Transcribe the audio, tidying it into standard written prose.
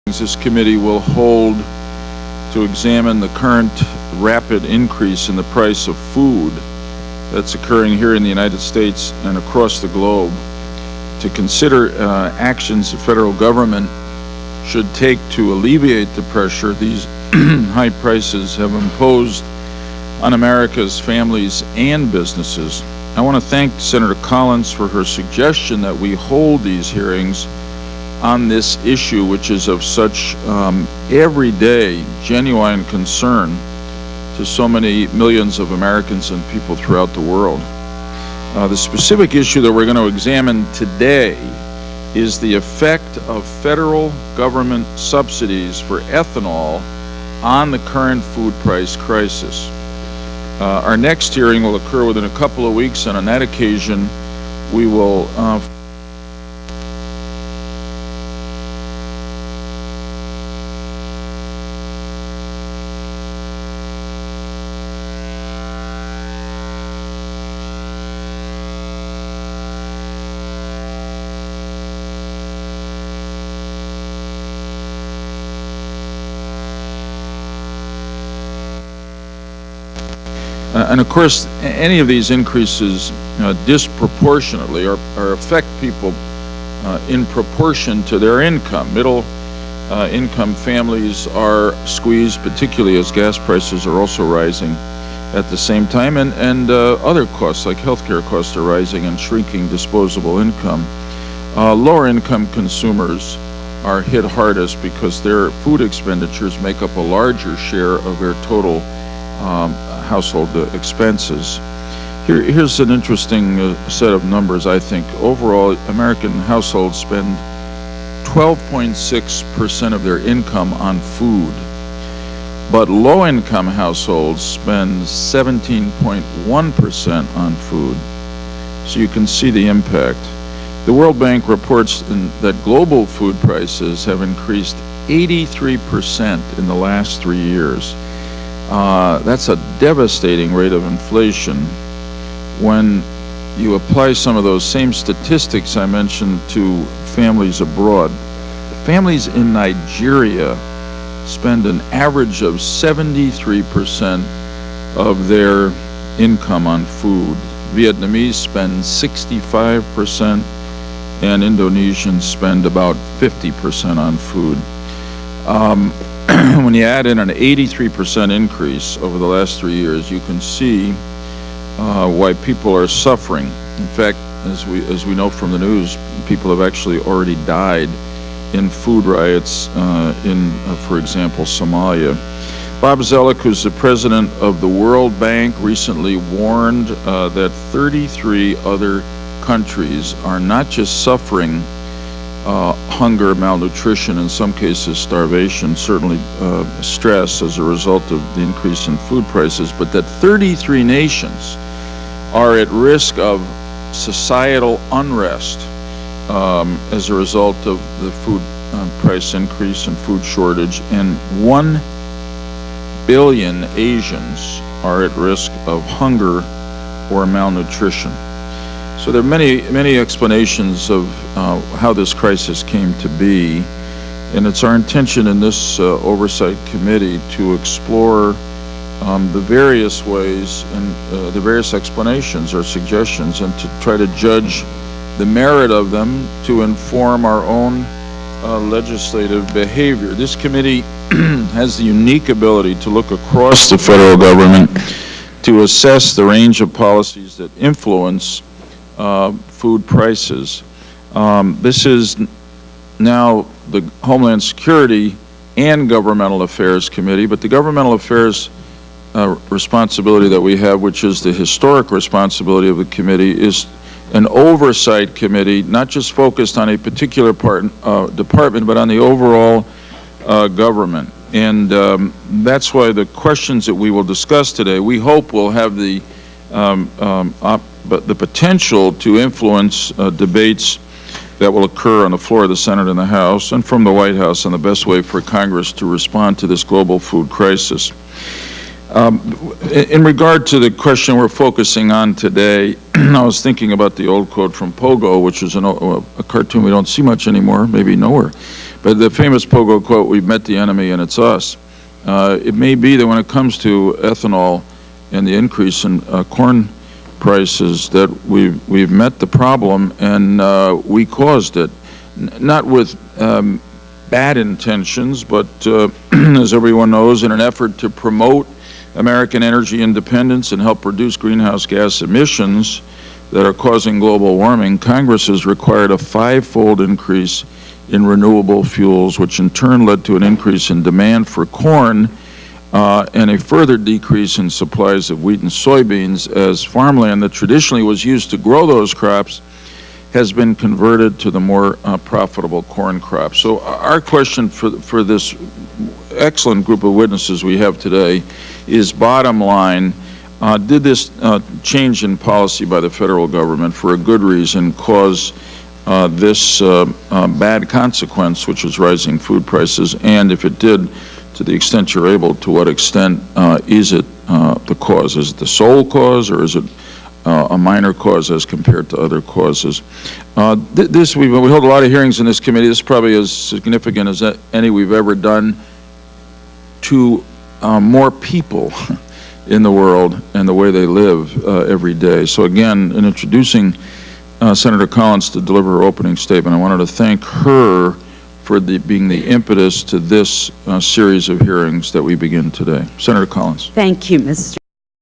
this committee will hold to examine the current rapid increase in the price of food that's occurring here in the United States and across the globe, to consider actions the federal government should take to alleviate the pressure these high prices have imposed on America's families and businesses. I want to thank Senator Collins for her suggestion that we hold these hearings on this issue, which is of such everyday, genuine concern to so many millions of Americans and people throughout the world. The specific issue that we're going to examine today is the effect of federal government subsidies for ethanol on the current food price crisis. Our next hearing will occur within a couple of weeks, and on that occasion we will and of course, any of these increases disproportionately or affect people in proportion to their income. Middle income families are squeezed, particularly as gas prices are also rising at the same time, and other costs like healthcare costs are rising and shrinking disposable income. Lower income consumers are hit hardest because their food expenditures make up a larger share of their total household expenses. Here's an interesting set of numbers, I think. Overall, American households spend 12.6% of their income on food, but low-income households spend 17.1% on food. So you can see the impact. The World Bank reports that global food prices have increased 83% in the last 3 years. That's a devastating rate of inflation. When you apply some of those same statistics I mentioned to families abroad, families in Nigeria spend an average of 73% of their income on food. Vietnamese spend 65%, and Indonesians spend about 50% on food. When you add in an 83% increase over the last 3 years, you can see why people are suffering. In fact, as we know from the news, people have actually already died in food riots in, for example, Somalia. Bob Zoellick, who's the president of the World Bank, recently warned that 33 other countries are not just suffering hunger, malnutrition, in some cases starvation, certainly stress as a result of the increase in food prices, but that 33 nations are at risk of societal unrest as a result of the food price increase and food shortage, and 1 billion Asians are at risk of hunger or malnutrition. So there are many explanations of how this crisis came to be, and it's our intention in this oversight committee to explore the various ways and the various explanations or suggestions, and to try to judge the merit of them to inform our own legislative behavior. This committee has the unique ability to look across the federal government to assess the range of policies that influence food prices. This is now the Homeland Security and Governmental Affairs Committee, but the Governmental Affairs responsibility that we have, which is the historic responsibility of the committee, is an oversight committee, not just focused on a particular department, but on the overall government. And that's why the questions that we will discuss today, we hope will have the potential to influence debates that will occur on the floor of the Senate and the House and from the White House on the best way for Congress to respond to this global food crisis. In regard to the question we're focusing on today, I was thinking about the old quote from Pogo, which is a cartoon we don't see much anymore, maybe nowhere. But the famous Pogo quote, "We've met the enemy and it's us." It may be that when it comes to ethanol and the increase in corn prices, that we've met the problem and we caused it, not with bad intentions, but as everyone knows, in an effort to promote American energy independence and help reduce greenhouse gas emissions that are causing global warming, Congress has required a 5-fold increase in renewable fuels, which in turn led to an increase in demand for corn and a further decrease in supplies of wheat and soybeans, as farmland that traditionally was used to grow those crops has been converted to the more profitable corn crop. So our question for this excellent group of witnesses we have today is, bottom line, did this change in policy by the federal government for a good reason cause this bad consequence, which is rising food prices? And if it did, to the extent you're able, to what extent is it the cause? Is it the sole cause, or is it a minor cause as compared to other causes? We hold a lot of hearings in this committee. This is probably as significant as any we've ever done to more people in the world and the way they live every day. So again, in introducing Senator Collins to deliver her opening statement, I wanted to thank her for being the impetus to this series of hearings that we begin today. Senator Collins. Thank you, Mr.